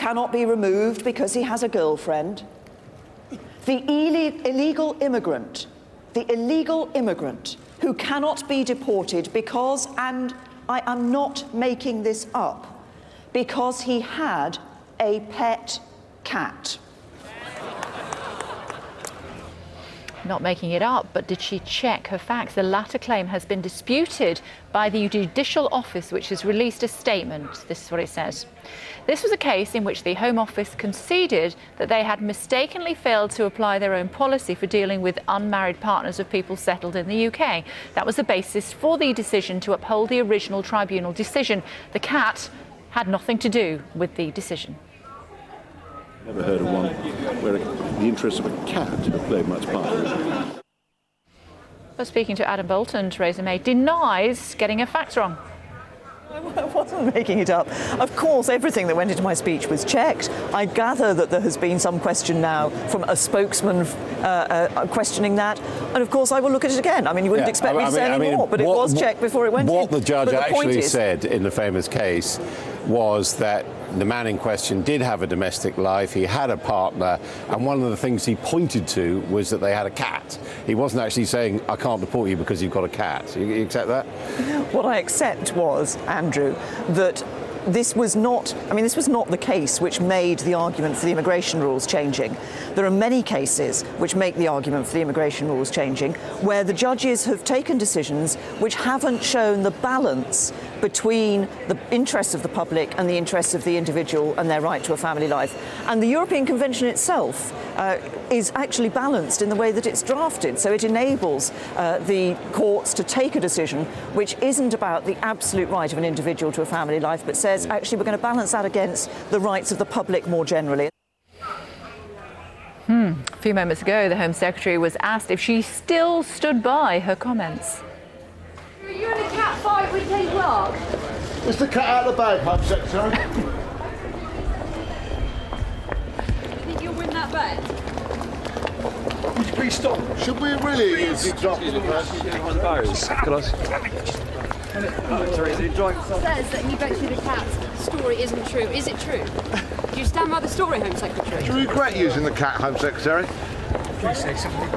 cannot be removed because he has a girlfriend. The illegal immigrant who cannot be deported because, and I am not making this up, because he had a pet cat. Not making it up, but did she check her facts? The latter claim has been disputed by the Judicial Office, which has released a statement. This is what it says. This was a case in which the Home Office conceded that they had mistakenly failed to apply their own policy for dealing with unmarried partners of people settled in the UK. That was the basis for the decision to uphold the original tribunal decision. The cat had nothing to do with the decision. Never heard of one where the interests of a cat have played much part in it. Well, speaking to Adam Bolton, Theresa May denies getting her facts wrong. I wasn't making it up. Of course, everything that went into my speech was checked. I gather that there has been some question now from a spokesman questioning that. And of course, I will look at it again. I mean, you wouldn't expect me to say any more, but it was checked before it went in. What the judge actually said in the famous case was that the man in question did have a domestic life, he had a partner, and one of the things he pointed to was that they had a cat. He wasn't actually saying, I can't deport you because you've got a cat. You accept that? What I accept was, Andrew, that this was not the case which made the argument for the immigration rules changing. There are many cases which make the argument for the immigration rules changing, where the judges have taken decisions which haven't shown the balance between the interests of the public and the interests of the individual and their right to a family life. And the European Convention itself is actually balanced in the way that it's drafted. So it enables the courts to take a decision which isn't about the absolute right of an individual to a family life, but says, actually, we're going to balance that against the rights of the public more generally. A few moments ago, the Home Secretary was asked if she still stood by her comments. Are you in a cat fight with Ken Clark? Is the cat out of the bag, Home Secretary? Do you think you'll win that bet? Would you please stop? Should we really use the example of Says that he bet you the cat's story isn't true. Is it true? Do you stand by the story, Home Secretary? Do you regret using the cat, Home Secretary? Please say something.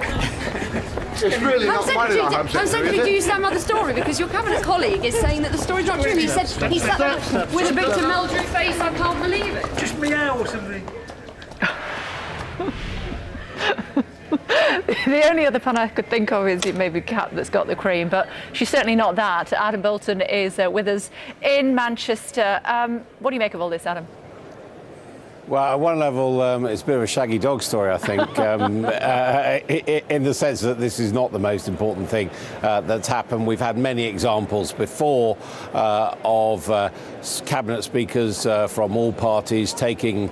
It's really not money, Home Secretary, do you stand by the story? Because your cabinet colleague is saying that the story's not true. He said he sat there with a Victor Meldrew face. I can't believe it. Just meow or something. The only other pun I could think of is maybe a cat that's got the cream, but she's certainly not that. Adam Bolton is with us in Manchester. What do you make of all this, Adam? Well, at one level, it's a bit of a shaggy dog story, I think, in the sense that this is not the most important thing that's happened. We've had many examples before of cabinet speakers from all parties taking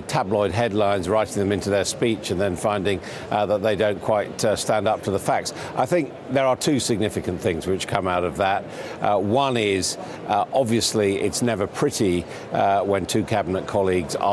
tabloid headlines, writing them into their speech, and then finding that they don't quite stand up to the facts. I think there are two significant things which come out of that. One is, obviously, it's never pretty when two cabinet colleagues are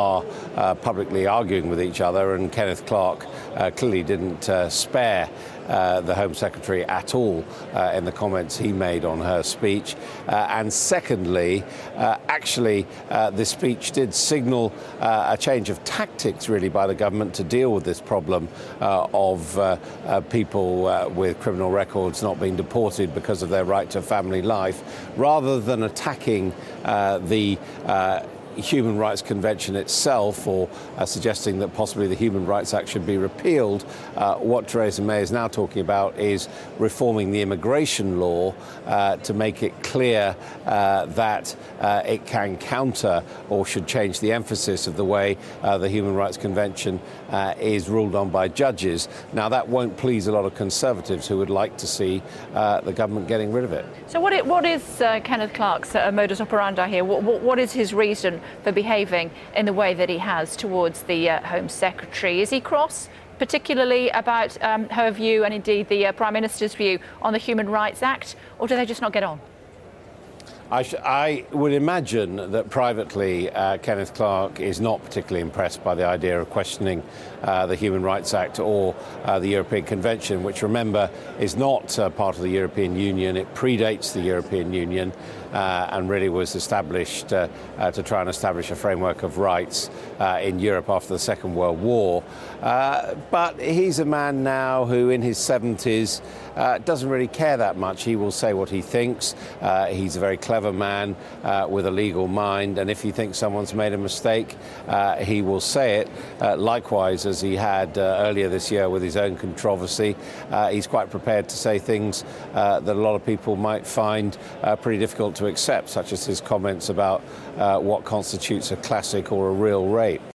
publicly arguing with each other, and Kenneth Clark clearly didn't spare the Home Secretary at all in the comments he made on her speech. And secondly, actually, this speech did signal a change of tactics, really, by the government to deal with this problem of people with criminal records not being deported because of their right to family life, rather than attacking the Human Rights Convention itself, or suggesting that possibly the Human Rights Act should be repealed. What Theresa May is now talking about is reforming the immigration law to make it clear that it can counter or should change the emphasis of the way the Human Rights Convention is ruled on by judges. Now, that won't please a lot of Conservatives who would like to see the government getting rid of it. So what is Kenneth Clark's modus operandi here? What is his reason for behaving in the way that he has towards the Home Secretary? Is he cross, particularly about her view and indeed the Prime Minister's view on the Human Rights Act, or do they just not get on? I would imagine that privately Kenneth Clark is not particularly impressed by the idea of questioning the Human Rights Act or the European Convention, which, remember, is not part of the European Union. It predates the European Union. and really was established to try and establish a framework of rights in Europe after the Second World War. But he's a man now who in his 70s doesn't really care that much. He will say what he thinks. He's a very clever man with a legal mind, and if he thinks someone's made a mistake, he will say it. Likewise, as he had earlier this year with his own controversy, he's quite prepared to say things that a lot of people might find pretty difficult to accept, such as his comments about what constitutes a classic or a real rape.